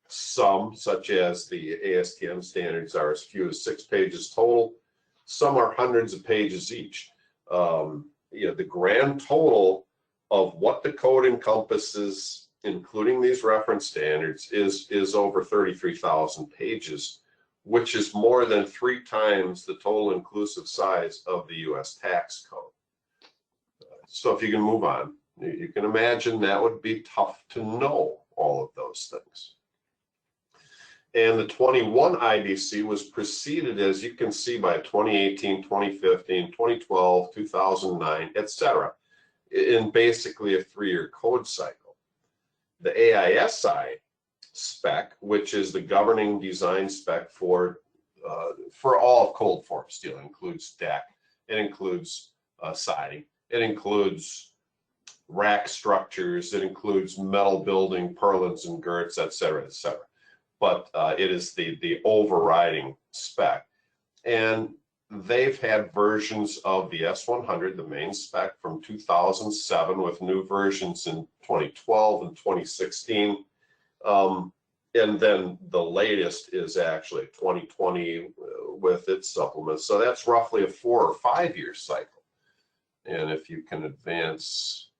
Some, such as the ASTM standards, are as few as 6 pages total. Some are hundreds of pages each. You know, the grand total of what the code encompasses, including these reference standards, is over 33,000 pages, which is more than 3 times the total inclusive size of the US tax code. So if you can move on, you can imagine that would be tough to know all of those things. And the 21 IBC was preceded, as you can see, by 2018, 2015, 2012, 2009, etc., in basically a 3-year code cycle. The AISI spec, which is the governing design spec for all of cold form steel. It includes deck, it includes siding, it includes rack structures, it includes metal building, purlins and girts, et cetera, et cetera. But it is the overriding spec. And they've had versions of the S100, the main spec, from 2007 with new versions in 2012 and 2016. And then the latest is actually 2020 with its supplements. So that's roughly a 4 or 5 year cycle. And if you can advance,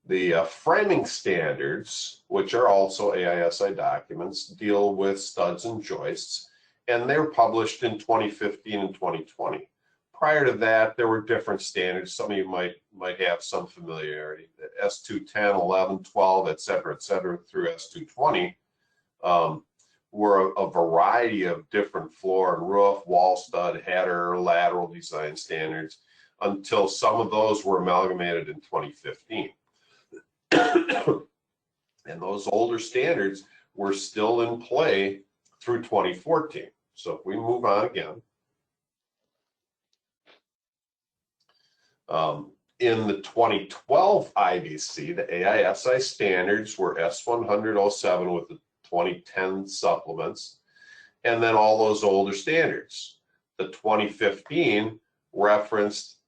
the framing standards, which are also AISI documents, deal with studs and joists, and they're published in 2015 and 2020. Prior to that, there were different standards. Some of you might have some familiarity. S2, 10, 11, 12, et cetera, through S220 were a variety of different floor and roof, wall stud, header, lateral design standards, until some of those were amalgamated in 2015. And those older standards were still in play through 2014. So if we move on again. In the 2012 IBC, the AISI standards were S100-07 with the 2010 supplements, and then all those older standards. The 2015 referenced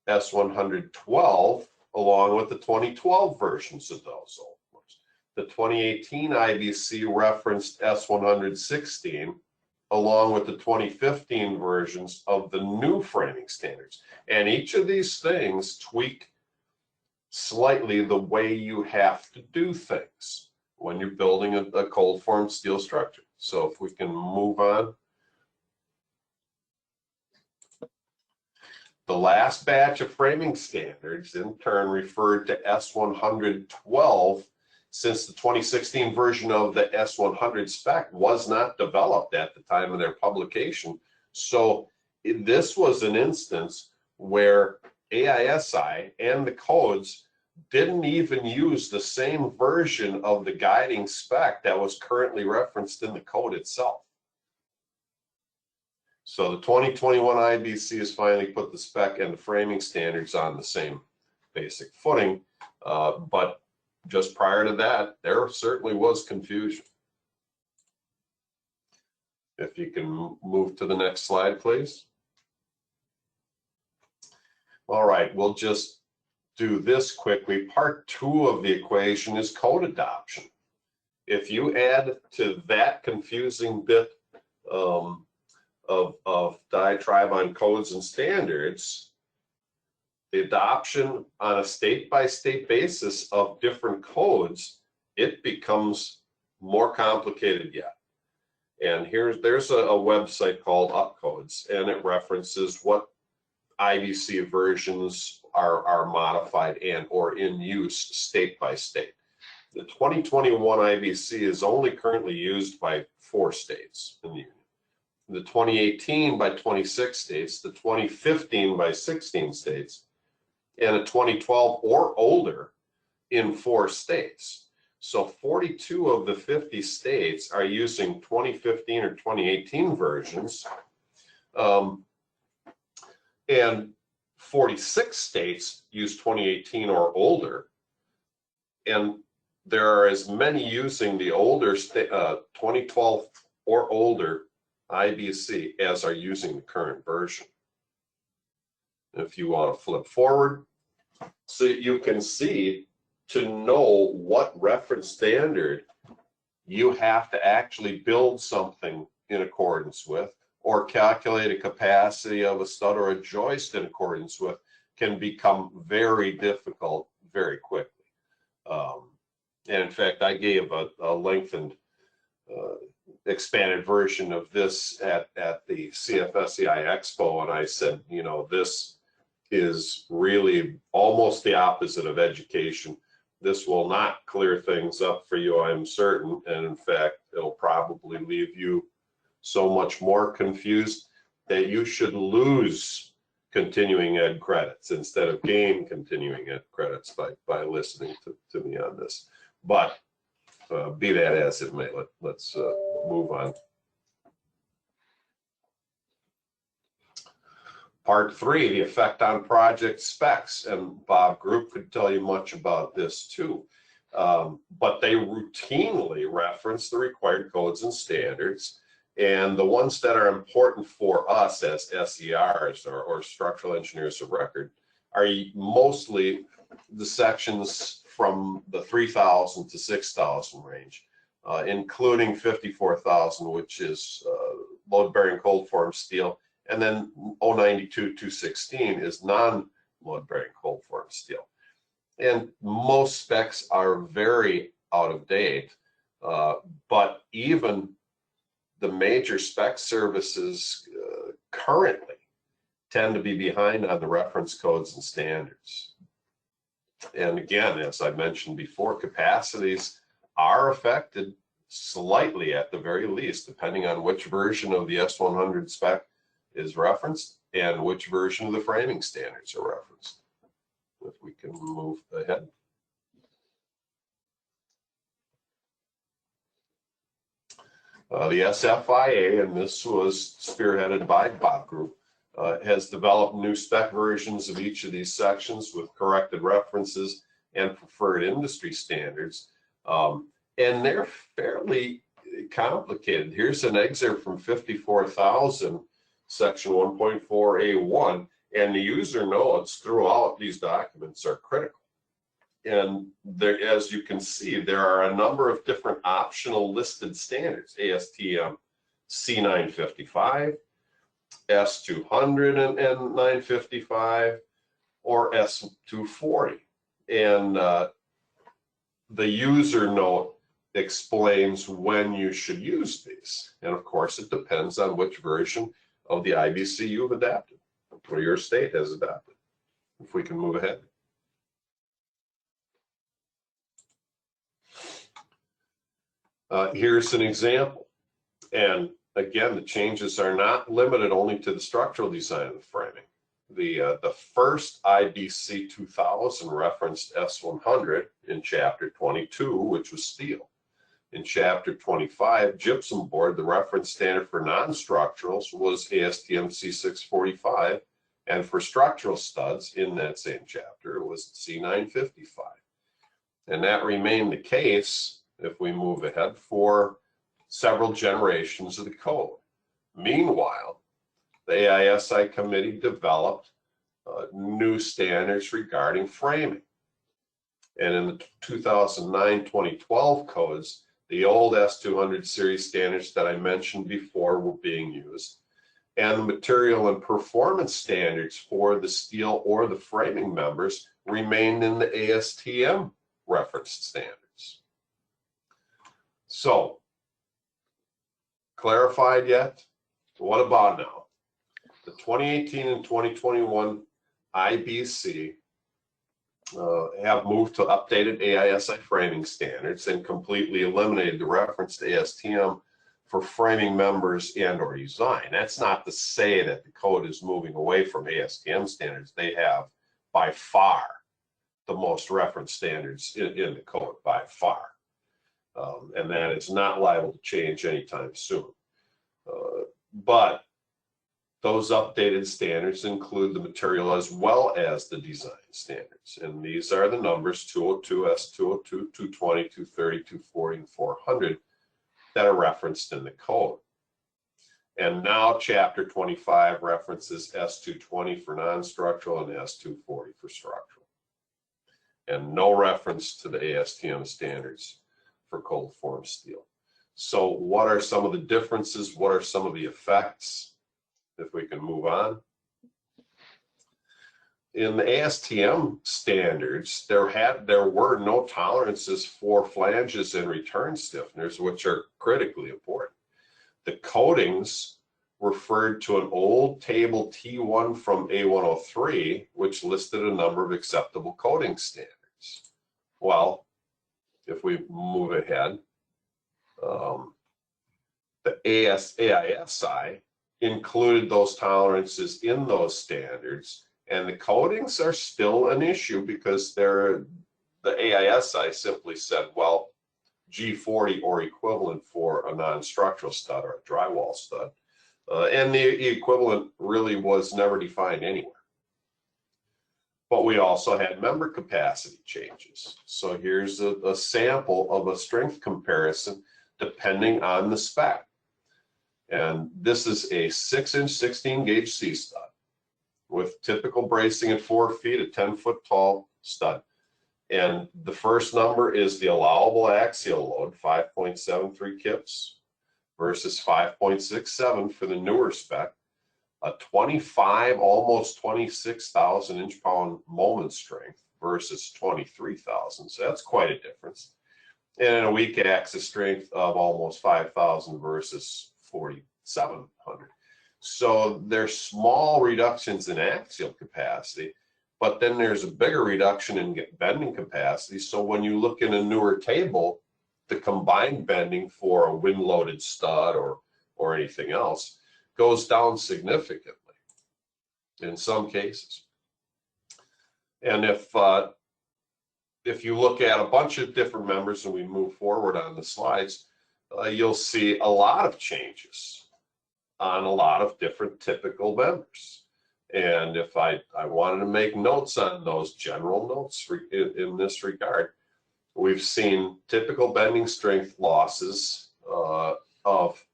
S100-12 along with the 2012 versions of those old ones. The 2018 IBC referenced S100-16 along with the 2015 versions of the new framing standards. And each of these things tweak slightly the way you have to do things when you're building a cold form steel structure. So if we can move on. The last batch of framing standards in turn referred to S100-12, since the 2016 version of the S100 spec was not developed at the time of their publication. So this was an instance where AISI and the codes didn't even use the same version of the guiding spec that was currently referenced in the code itself. So the 2021 IBC has finally put the spec and the framing standards on the same basic footing, but just prior to that, there certainly was confusion. If you can move to the next slide, please. All right, we'll just do this quickly. Part 2 of the equation is code adoption. If you add to that confusing bit of diatribe on codes and standards, the adoption on a state-by-state basis of different codes, it becomes more complicated yet. And there's a website called UpCodes, and it references what IBC versions are modified and or in use state by state. The 2021 IBC is only currently used by 4 states in the Union. The 2018 by 26 states, the 2015 by 16 states, and a 2012 or older in 4 states. So 42 of the 50 states are using 2015 or 2018 versions, and 46 states use 2018 or older, and there are as many using the older 2012 or older IBC as are using the current version. If you want to flip forward, so you can see, to know what reference standard you have to actually build something in accordance with, or calculate a capacity of a stud or a joist in accordance with, can become very difficult very quickly. And in fact, I gave a lengthened expanded version of this at the CFSEI Expo, and I said, you know, this is really almost the opposite of education. This will not clear things up for you, I'm certain, and in fact, it'll probably leave you so much more confused that you should lose continuing ed credits instead of gain continuing ed credits by listening to me on this. But Be that as it may, let's move on. Part 3, the effect on project specs, and Bob Group could tell you much about this too. But they routinely reference the required codes and standards, and the ones that are important for us as SERs or structural engineers of record are mostly the sections from the 3,000 to 6,000 range, including 54,000, which is load-bearing cold-form steel, and then 092-216 is non-load-bearing cold-form steel. And most specs are very out of date, but even the major spec services currently tend to be behind on the reference codes and standards. And again, as I mentioned before, capacities are affected slightly at the very least, depending on which version of the S100 spec is referenced and which version of the framing standards are referenced. If we can move ahead. The SFIA, and this was spearheaded by Bob Group, has developed new spec versions of each of these sections with corrected references and preferred industry standards. And they're fairly complicated. Here's an excerpt from 54,000, section 1.4A1, and the user notes throughout these documents are critical. And there, as you can see, there are a number of different optional listed standards: ASTM C955, S200 and 955, or S240. And the user note explains when you should use these. And of course, it depends on which version of the IBC you've adapted, or your state has adopted. If we can move ahead. Here's an example. And again, the changes are not limited only to the structural design of the framing. The first IBC 2000 referenced S100 in chapter 22, which was steel. In chapter 25, gypsum board, the reference standard for non-structurals was ASTM C645, and for structural studs in that same chapter, it was C955. And that remained the case, if we move ahead, for several generations of the code. Meanwhile, the AISI committee developed new standards regarding framing. And in the 2009-2012 codes, the old S200 series standards that I mentioned before were being used, and the material and performance standards for the steel or the framing members remained in the ASTM referenced standards. So, clarified yet? What about now? The 2018 and 2021 IBC have moved to updated AISI framing standards and completely eliminated the reference to ASTM for framing members and or design. That's not to say that the code is moving away from ASTM standards. They have by far the most reference standards in the code, by far. And that is not liable to change anytime soon. But those updated standards include the material as well as the design standards. And these are the numbers 202, S202, 220, 230, 240, and 400 that are referenced in the code. And now chapter 25 references S220 for non-structural and S240 for structural. And no reference to the ASTM standards for cold form steel. So what are some of the differences? What are some of the effects? If we can move on. In the ASTM standards, there were no tolerances for flanges and return stiffeners, which are critically important. The coatings referred to an old table T1 from A103, which listed a number of acceptable coating standards. Well, if we move ahead, the AISI included those tolerances in those standards, and the coatings are still an issue because the AISI simply said, well, G40 or equivalent for a non-structural stud or a drywall stud. And the equivalent really was never defined anywhere. But we also had member capacity changes. So here's a sample of a strength comparison depending on the spec. And this is a 6-inch 16-gauge C stud with typical bracing at 4 feet, a 10-foot tall stud. And the first number is the allowable axial load, 5.73 kips versus 5.67 for the newer spec. A 25, almost 26,000 inch-pound moment strength versus 23,000. So that's quite a difference. And a weak axis strength of almost 5,000 versus 4,700. So there's small reductions in axial capacity, but then there's a bigger reduction in bending capacity. So when you look in a newer table, the combined bending for a wind-loaded stud or anything else goes down significantly in some cases. And if you look at a bunch of different members and we move forward on the slides, you'll see a lot of changes on a lot of different typical members. And if I wanted to make notes on those general notes in this regard, we've seen typical bending strength losses of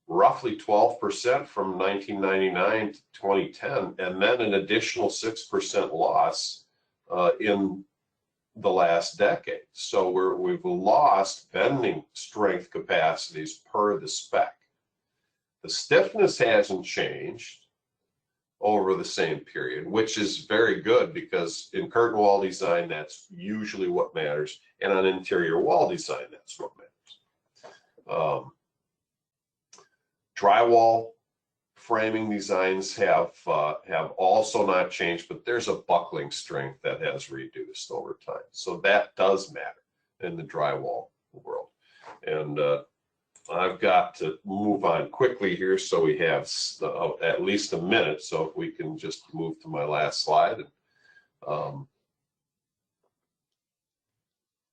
roughly 12% from 1999 to 2010, and then an additional 6% loss in the last decade. So we've lost bending strength capacities per the spec. The stiffness hasn't changed over the same period, which is very good because in curtain wall design, that's usually what matters. And on interior wall design, that's what matters. Drywall framing designs have also not changed, but there's a buckling strength that has reduced over time. So that does matter in the drywall world. And I've got to move on quickly here so we have at least a minute. So if we can just move to my last slide.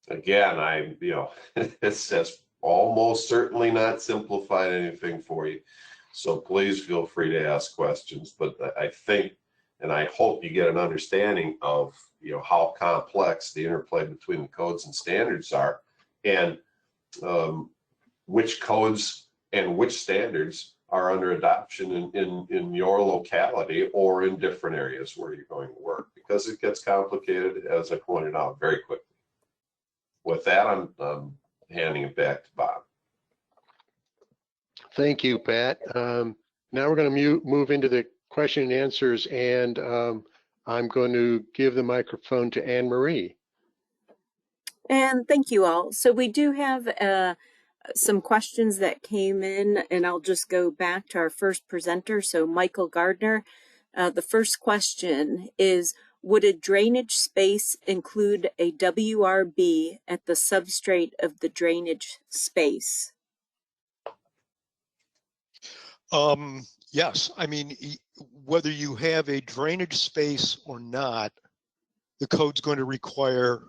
Again, it says almost certainly not simplified anything for you. So please feel free to ask questions, but I think, and I hope you get an understanding of, how complex the interplay between the codes and standards are, and which codes and which standards are under adoption in your locality or in different areas where you're going to work, because it gets complicated, as I pointed out, very quickly. With that, I'm handing it back to Bob. Thank you, Pat. Now we're going to move into the question and answers, and I'm going to give the microphone to Anne Marie. And thank you all. So we do have some questions that came in, and I'll just go back to our first presenter. So Michael Gardner, the first question is, would a drainage space include a WRB at the substrate of the drainage space? Yes, I mean, whether you have a drainage space or not, the code's going to require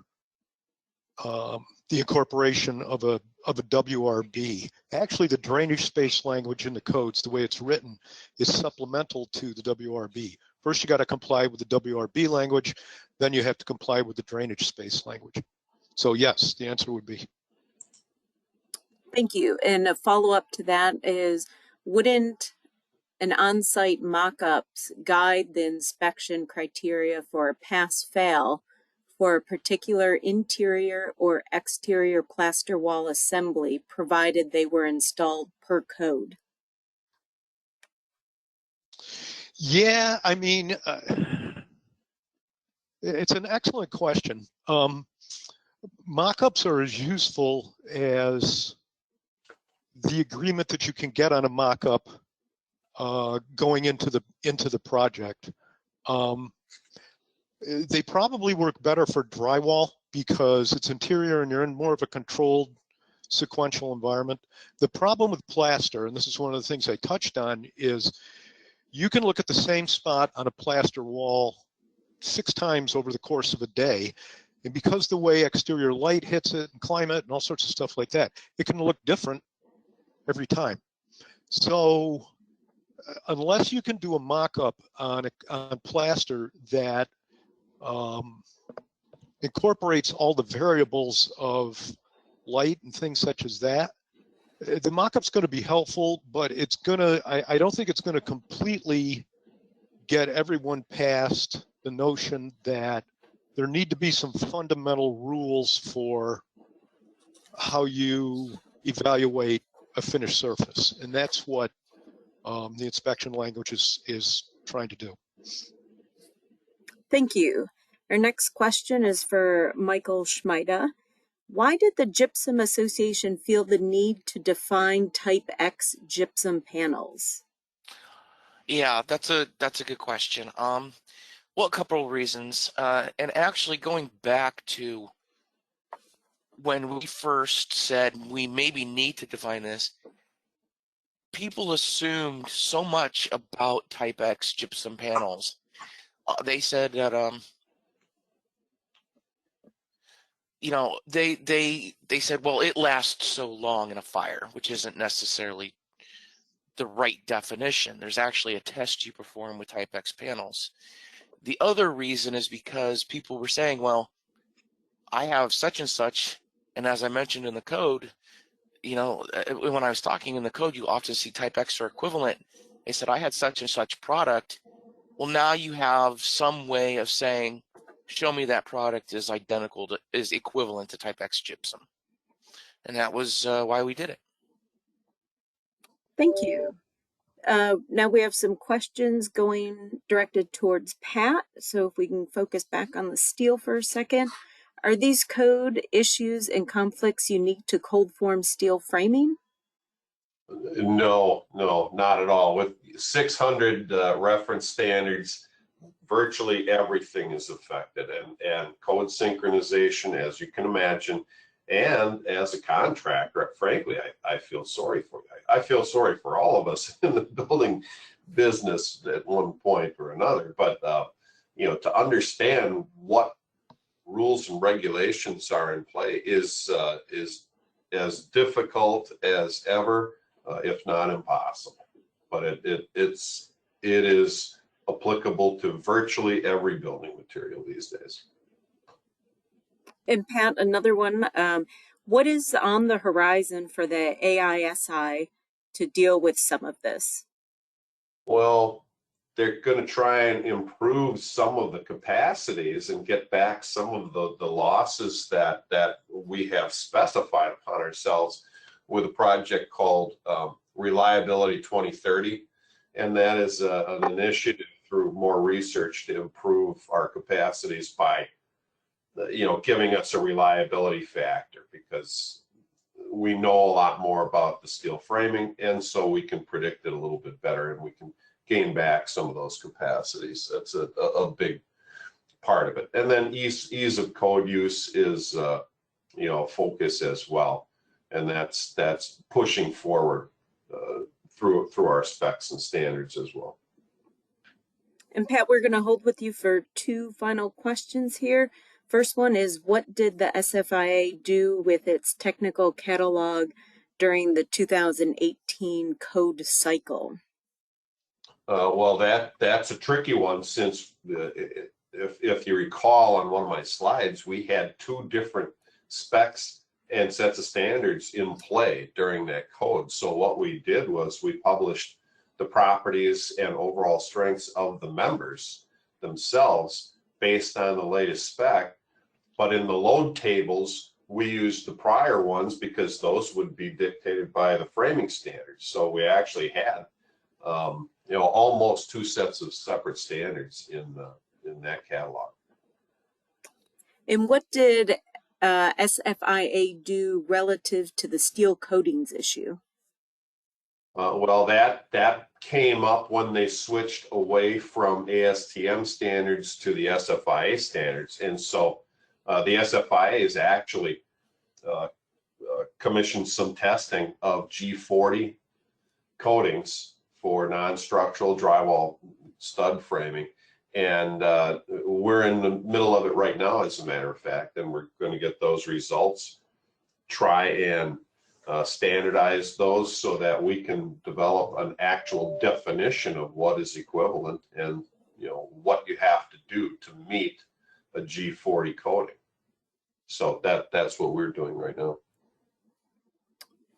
the incorporation of a WRB. Actually, the drainage space language in the codes, the way it's written, is supplemental to the WRB. First, you got to comply with the WRB language, then you have to comply with the drainage space language. So yes, the answer would be. Thank you. And a follow-up to that is, wouldn't an on-site mock-ups guide the inspection criteria for pass-fail for a particular interior or exterior plaster wall assembly, provided they were installed per code? Yeah, I mean, it's an excellent question. Mock-ups are as useful as the agreement that you can get on a mock-up going into the project. They probably work better for drywall because it's interior and you're in more of a controlled sequential environment. The problem with plaster, and this is one of the things I touched on, is you can look at the same spot on a plaster wall 6 times over the course of a day, And because the way exterior light hits it and climate and all sorts of stuff like that, it can look different every time. So unless you can do a mock-up on plaster that incorporates all the variables of light and things such as that, the mock-up's going to be helpful, but it's going to, I don't think it's going to completely get everyone past the notion that there need to be some fundamental rules for how you evaluate a finished surface. And that's what the inspection language is trying to do. Thank you. Our next question is for Michael Schmida. Why did the Gypsum Association feel the need to define Type X gypsum panels? Yeah, that's a good question. Well, a couple of reasons, and actually going back to when we first said we maybe need to define this, people assumed so much about Type X gypsum panels. They said that you know, they said, well, it lasts so long in a fire, which isn't necessarily the right definition. There's actually a test you perform with Type X panels. The other reason is because people were saying, well, I have such and such, and as I mentioned in the code, you know, when I was talking in the code, you often see Type X or equivalent. They said, I had such and such product. Well, now you have some way of saying, show me that product is identical to, is equivalent to Type X gypsum. And that was why we did it. Thank you. Now we have some questions going directed towards Pat. So if we can focus back on the steel for a second. Are these code issues and conflicts unique to cold form steel framing? No, not at all. With 600 reference standards, virtually everything is affected, and code synchronization, as you can imagine. And as a contractor, frankly, I feel sorry for you. I feel sorry for all of us in the building business at one point or another. But you know, to understand what rules and regulations are in play is as difficult as ever, if not impossible. But it is applicable to virtually every building material these days. And Pat, another one, what is on the horizon for the AISI to deal with some of this? Well, they're going to try and improve some of the capacities and get back some of the losses that we have specified upon ourselves with a project called Reliability 2030. And that is an initiative through more research to improve our capacities by, you know, giving us a reliability factor, because we know a lot more about the steel framing, and so we can predict it a little bit better, and we can gain back some of those capacities. That's a big part of it. And then ease of code use is you know, a focus as well, and that's pushing forward through our specs and standards as well. And Pat, we're going to hold with you for two final questions here. First one is, what did the SFIA do with its technical catalog during the 2018 code cycle? Well, that's a tricky one, since if you recall on one of my slides, we had two different specs and sets of standards in play during that code. So what we did was we published the properties and overall strengths of the members themselves based on the latest spec. But in the load tables, we used the prior ones because those would be dictated by the framing standards. So we actually had, you know, almost two sets of separate standards in that catalog. And what did SFIA do relative to the steel coatings issue? Well, that came up when they switched away from ASTM standards to the SFIA standards. And so the SFIA has actually commissioned some testing of G40 coatings for non-structural drywall stud framing. And we're in the middle of it right now, as a matter of fact, and we're going to get those results, try and standardize those so that we can develop an actual definition of what is equivalent and, you know, what you have to do to meet a G40 coding. So that's what we're doing right now.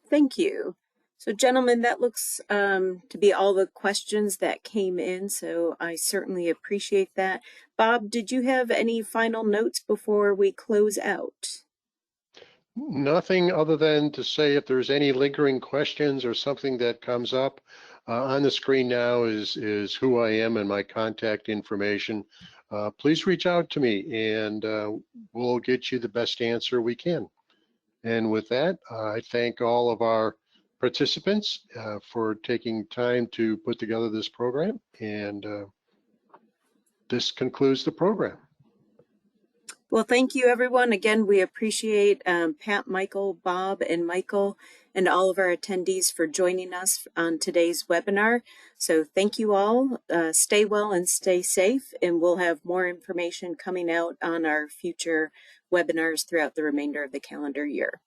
Thank you. So gentlemen, that looks to be all the questions that came in, so I certainly appreciate that. Bob, did you have any final notes before we close out? Nothing other than to say if there's any lingering questions or something that comes up, on the screen now is who I am and my contact information. Please reach out to me and we'll get you the best answer we can. And with that, I thank all of our participants for taking time to put together this program. And this concludes the program. Well, thank you, everyone. Again, we appreciate Pat, Michael, Bob, and Michael, and all of our attendees for joining us on today's webinar. So thank you all. Stay well and stay safe, and we'll have more information coming out on our future webinars throughout the remainder of the calendar year.